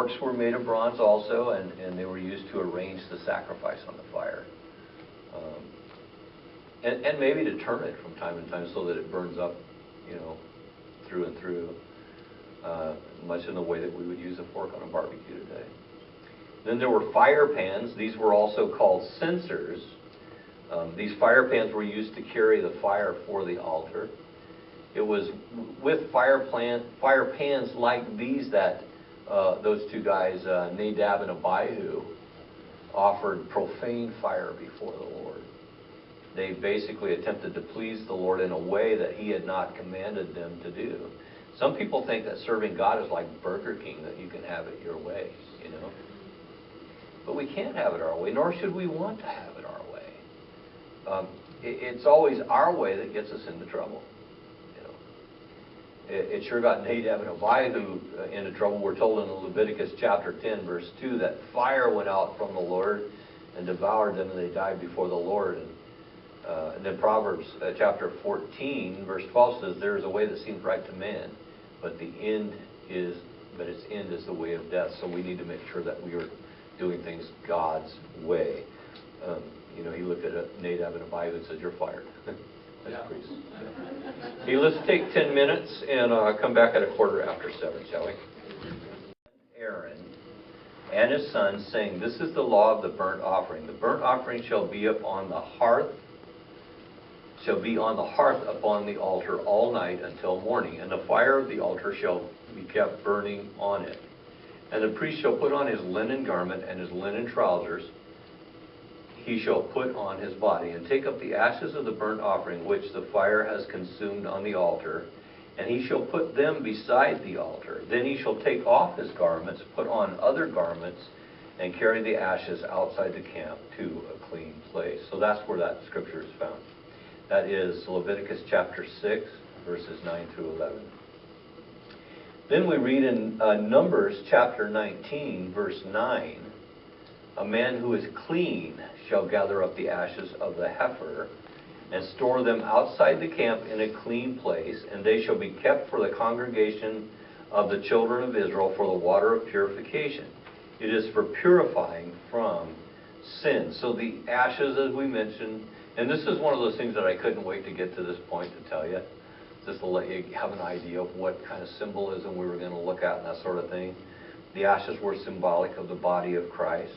forks were made of bronze also, and they were used to arrange the sacrifice on the fire. And maybe to turn it from time to time so that it burns up, through and through, much in the way that we would use a fork on a barbecue today. Then there were fire pans. These were also called censers. These fire pans were used to carry the fire for the altar. It was with fire pans like these that those two guys, Nadab and Abihu, offered profane fire before the Lord. They basically attempted to please the Lord in a way that He had not commanded them to do. Some people think that serving God is like Burger King, that you can have it your way, But we can't have it our way, nor should we want to have it our way. It's always our way that gets us into trouble. It sure got Nadab and Abihu into trouble. We're told in Leviticus chapter 10, verse 2, that fire went out from the Lord and devoured them, and they died before the Lord. And then Proverbs chapter 14, verse 12 says, "There is a way that seems right to man, but its end is the way of death." So we need to make sure that we are doing things God's way. He looked at Nadab and Abihu and said, "You're fired." That's priest. Hey, let's take 10 minutes and come back at 7:15, shall we? Aaron and his sons, saying, "This is the law of the burnt offering. The burnt offering shall be upon the hearth upon the altar all night until morning, and the fire of the altar shall be kept burning on it. And the priest shall put on his linen garment and his linen trousers he shall put on his body, and take up the ashes of the burnt offering which the fire has consumed on the altar, and he shall put them beside the altar. Then he shall take off his garments, put on other garments, and carry the ashes outside the camp to a clean place." So that's where that scripture is found. That is Leviticus chapter 6, verses 9 through 11. Then we read in Numbers chapter 19, verse 9, "A man who is clean shall gather up the ashes of the heifer and store them outside the camp in a clean place, and they shall be kept for the congregation of the children of Israel for the water of purification. It is for purifying from sin." So the ashes, as we mentioned, and this is one of those things that I couldn't wait to get to this point to tell you, just to let you have an idea of what kind of symbolism we were going to look at and that sort of thing. The ashes were symbolic of the body of Christ.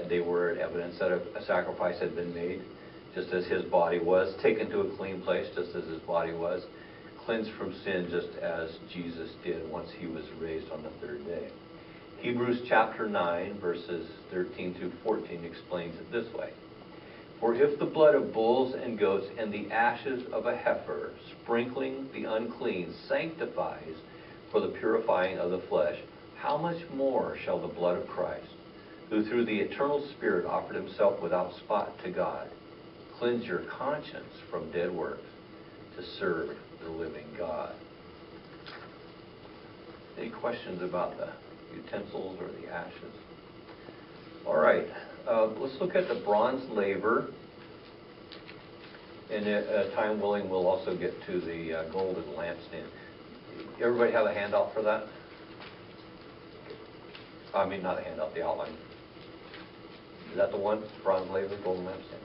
They were evidence that a sacrifice had been made, just as his body was, taken to a clean place, just as his body was, cleansed from sin, just as Jesus did once he was raised on the third day. Hebrews chapter 9, verses 13 through 14 explains it this way. "For if the blood of bulls and goats and the ashes of a heifer, sprinkling the unclean, sanctifies for the purifying of the flesh, how much more shall the blood of Christ, who through the eternal Spirit offered himself without spot to God, cleanse your conscience from dead works to serve the living God?" Any questions about the utensils or the ashes? All right, let's look at the bronze laver. And time willing, we'll also get to the golden lampstand. Everybody have a handout for that? I mean, not a handout, the outline. Is that the one? Bronze laver, golden lampstand?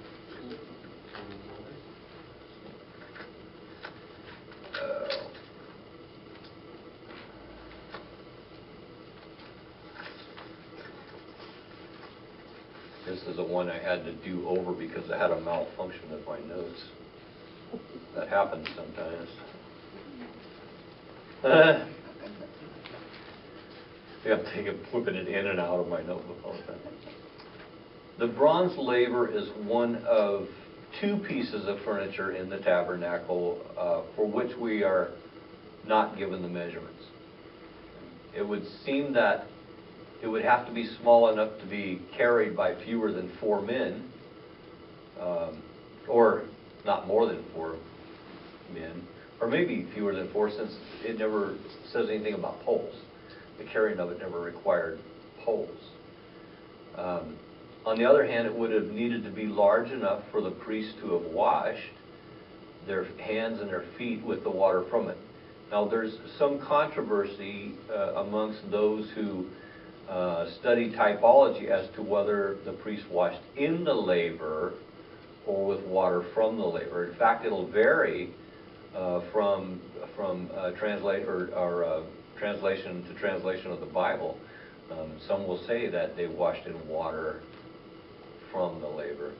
This is the one I had to do over because I had a malfunction with my notes. That happens sometimes. I'm flipping it in and out of my notebook all the time. The bronze laver is one of two pieces of furniture in the tabernacle for which we are not given the measurements. It would seem that it would have to be small enough to be carried by fewer than 4 men, or not more than 4 men, or maybe fewer than 4, since it never says anything about poles. The carrying of it never required poles. On the other hand, it would have needed to be large enough for the priest to have washed their hands and their feet with the water from it. Now there's some controversy amongst those who study typology as to whether the priest washed in the laver or with water from the laver. In fact, it'll vary from translation to translation of the Bible. Some will say that they washed in water from the laver.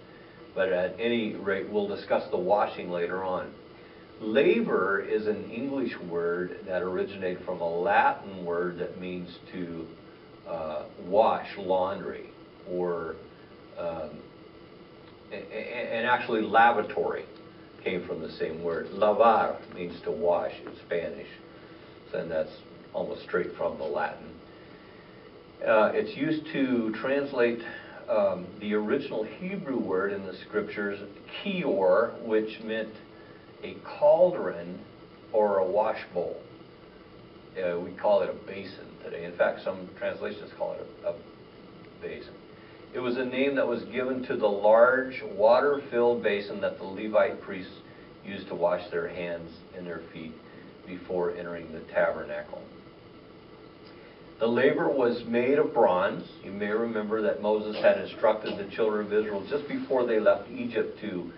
But at any rate, we'll discuss the washing later on. Laver is an English word that originated from a Latin word that means to wash laundry, or and actually lavatory came from the same word. Lavar means to wash in Spanish, and that's almost straight from the Latin. It's used to translate the original Hebrew word in the scriptures, kior, which meant a cauldron or a wash bowl. We call it a basin today. In fact, some translations call it a basin. It was a name that was given to the large water-filled basin that the Levite priests used to wash their hands and their feet before entering the tabernacle. The laver was made of bronze. You may remember that Moses had instructed the children of Israel just before they left Egypt to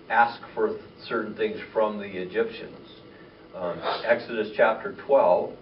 ask for certain things from the Egyptians. Exodus chapter 12,